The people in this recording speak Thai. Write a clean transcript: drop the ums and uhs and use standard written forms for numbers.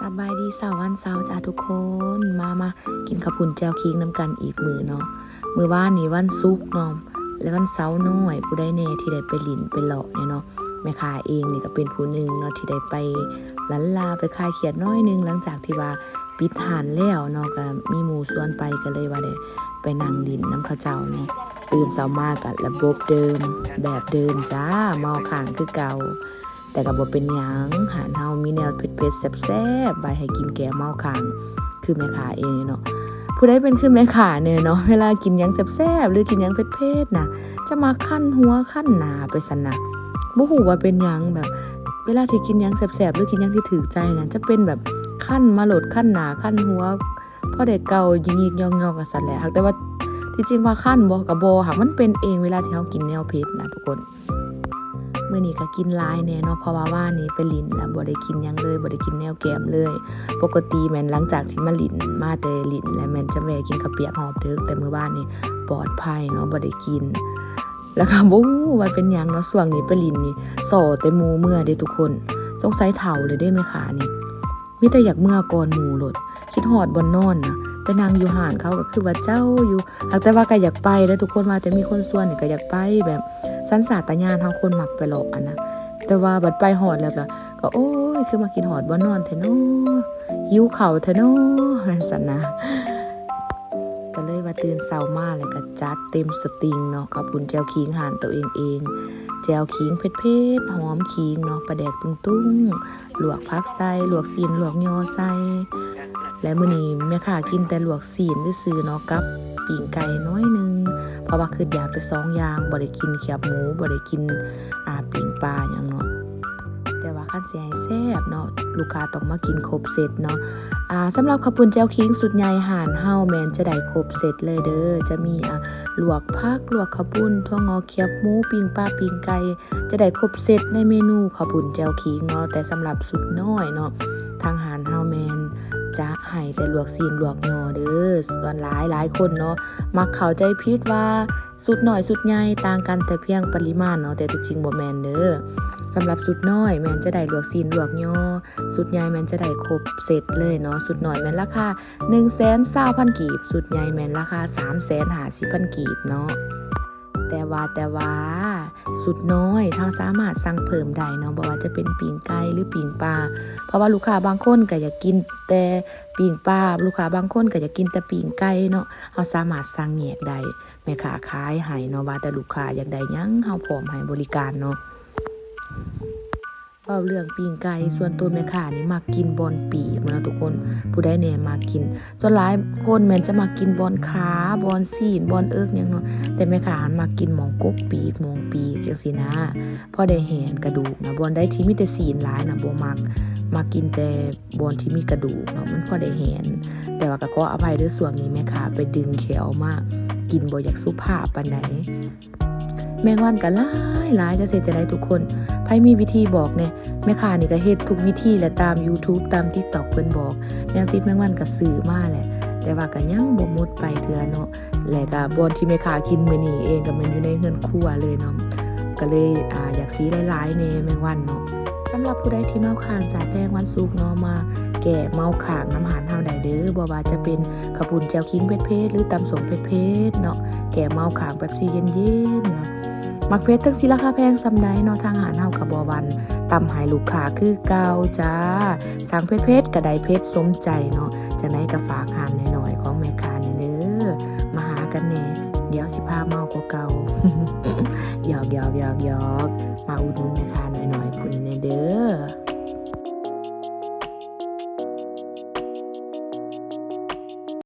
สบายดีวันเสาร์จ้าทุกคนมากินข้าวปุ้นแจ่วขิงน้ำกันอีกมื้อเนาะมื้อวานนี้วันศุกร์เนาะและวันเสาร์น้อยผู้ใดแน่ที่ได้ไปหลินไปเลาะเนี่ยเนาะแม่ค้าเองนี่ก็เป็นผู้หนึ่งเนาะที่ได้ไปลันลาไปคลายเครียดน้อยนึงหลังจากที่ว่าปิดห้านแล้วเนาะก็มีหมู่ชวนไปก็เลยว่าได้ไปนั่งหลินน้ำเขาเจ้าเนาะตื่นเช้ามาก็ระบบเดิมแบบเดิมจ้าเมาค้างคือเก่าแต่ก็บ่เป็นหยังหารเฮามีแนวเผ็ดๆแซ่บๆใบให้กินแก้เมาค้างคือแม่ค้าเองเนาะผู้ใดเป็นคือแม่ค้าเนี่ยเนาะเวลากินหยังแซ่บๆหรือกินหยังเผ็ดๆน่ะจะมาคั่นหัวคั่นหน้าไปซั่นน่ะบ่ฮู้ว่าเป็นหยังแบบเวลาที่กินหยังแซ่บๆหรือกินหยังที่ถูกใจน่ะจะเป็นแบบคั่นมาโหลดคั่นหน้าคั่นหัวพอได้เกายิกๆย่องๆก็ซั่นแหละแต่ว่าที่จริงว่าคั่นบ่ก็บ่ค่ะมันเป็นเองเวลาที่เฮากินแนวเผ็ดนะทุกคนมื้อนี้ก็กินหลายแน่เนาะเพราะว่านี้ไปหลินแล้วบ่ได้กินหยังเลยบ่ได้กินแนวแกมเลยปกติแม่นหลังจากที่มาหลินมาแต่หลินแล้วแม่นจะแวะกินข้าวเปียกหอบดึกแต่มื้อวานนี้ปลอดภัยเนาะบ่ได้กินแล้วก็บ่ฮู้ว่าเป็นหยังเนาะช่วงนี้ไปหลินนี่ซ้อแต่หมู่เมื่อเด้ทุกคนสงสัยเฒ่าเลยเด้แม่ค้านี่มีแต่อยากเมื่อก่อนหมู่โลดคิดฮอดบ่นอนนะไปนั่งอยู่ห้านเขาก็คือว่าเจ้าอยู่แต่ว่าก็อยากไปแล้วทุกคนว่าแต่มีคนชวนนี่ก็อยากไปแบบสัญชาตญาณเฮาคนมักไปหลอกอันนะแต่ว่าบัดไปฮอดแล้วก็โอ้ยคือมากินฮอดบ่นอนแท้เนาะหิวข้าวแท้เนาะซั่นนะก็เลยว่าตื่นเช้ามาแล้วก็จัดเต็มสตริงเนาะข้าวปุ้นแจ่วขิงหานตัวเองแจ่วขิงเผ็ดๆหอมขิงเนาะปลาแดกตุ้งๆลวกผักใส่ลวกซีนลวกยอใส่และมื้อนี้แม่ค้ากินแต่ลวกซีนซื่อๆเนาะกับปิ้งไก่น้อยนึงเพราะว่าคืออยากแต่2อย่างบ่ได้กินแคบหมูบ่ได้กินปิ้งปลาหยังเนาะแต่ว่าคันสิให้แซ่บเนาะลูกค้าต้องมากินครบเซตเนาะสำหรับข้าวปุ้นแจ่วขิงสุดใหญ่ห่านเฮาแม่นจะได้ครบเซตเลยเด้อจะมีลวกผักลวกข้าวปุ้นถั่วงอกเขียบหมูปิ้งปลาปิ้งไก่จะได้ครบเซตในเมนูข้าวปุ้นแจ่วขิงเนาะแต่สำหรับสุดน้อยเนาะทางห่านเฮาแม่นจะให้แต่ลวกซีนลวกยอเด้อส่วนหลายคนเนาะมักเข้าใจผิดว่าสุดน้อยสุดใหญ่ต่างกันแต่เพียงปริมาณเนาะแต่ที่จริงบ่แม่นเด้อสำหรับสุดน้อยแม่นจะได้ลวกซีนลวกยอสุดใหญ่แม่นจะได้ครบเซตเลยเนาะสุดน้อยแม่นราคา 120,000 กีบสุดใหญ่แม่นราคา 350,000 กีบเนาะแต่ว่าสุดน้อยเฮาสามารถสั่งเพิ่มได้เนาะบ่ว่าจะเป็นปิ้งไก่หรือปิ้งปลาเพราะว่าลูกค้าบางคนก็อยากกินแต่ปิ้งปลาลูกค้าบางคนก็อยากกินแต่ปิ้งไก่เนาะเฮาสามารถสั่งแยกได้แม่ค้าขายให้เนาะว่าแต่ลูกค้าอยากได้หยังเฮาพร้อมให้บริการเนาะเว้าเรื่องปิ้งไก่ส่วนตัวแม่ค้านี่มักกินบอนปีกนะทุกคนผู้ใดแน่มักกินส่วนหลายคนแม่นจะมักกินบอนขาบอนซีนบอนเอิกหยังเนาะแต่แม่ค้าหันมักกินหมองกกปีกหมองปีกจังซี่นะพอได้เห็นกระดูกนะบอนใดที่มีแต่ซีนหลายน่ะบ่มักกินแต่บอนที่มีกระดูกเนาะมันพอได้เห็นแต่ว่าก็ขออภัยด้วยส่วนนี้แม่ค้าไปดึงแขวมากินบ่อยากสุภาพปานใดแมงวันก็หลายจะเสร็จจะได้ทุกคนไผมีวิธีบอกแน่แม่ค้านี่ก็เฮ็ดทุกวิธีและตาม YouTube ตาม TikTok เพิ่นบอกแนวติดแมงวันก็ซื้อมาแหละแต่ว่าก็ยังบ่หมดไปเทื่อเนาะและก็บ่อนที่แม่ค้ากินมื้อนี้เองก็มันอยู่ในเรือนครัวเลยเนาะก็เลยอยากสีหลายๆแน่แมงวันเนาะสำหรับผู้ใดที่เมาค้างจากแรงวันศุกร์เนาะมาแก้เมาค้างน้ำหารเฮาได้เด้อบ่ว่าจะเป็นข้าวปุ้นแจ่วขิงเผ็ดๆหรือตำส้มเผ็ดๆเนาะแก้เมาค้างแบบสิเย็นๆเนาะมักเพชรทั้งสิราคาแพงซำใดเนาะทางหารเฮาก็บ่หวั่นตำให้ลูกค้าคือเก่าจ้าสั่งเพชรก็ได้เพชรสมใจเนาะจังได๋ก็ฝากหารน้อยๆของแม่ค้านี่เด้อมาหากันแน่เดี๋ยวสิพาเมากว่าเก่า หยอกมาอุดหนุนแม่ค้าหน่อยๆพุ่นแน่เด้อ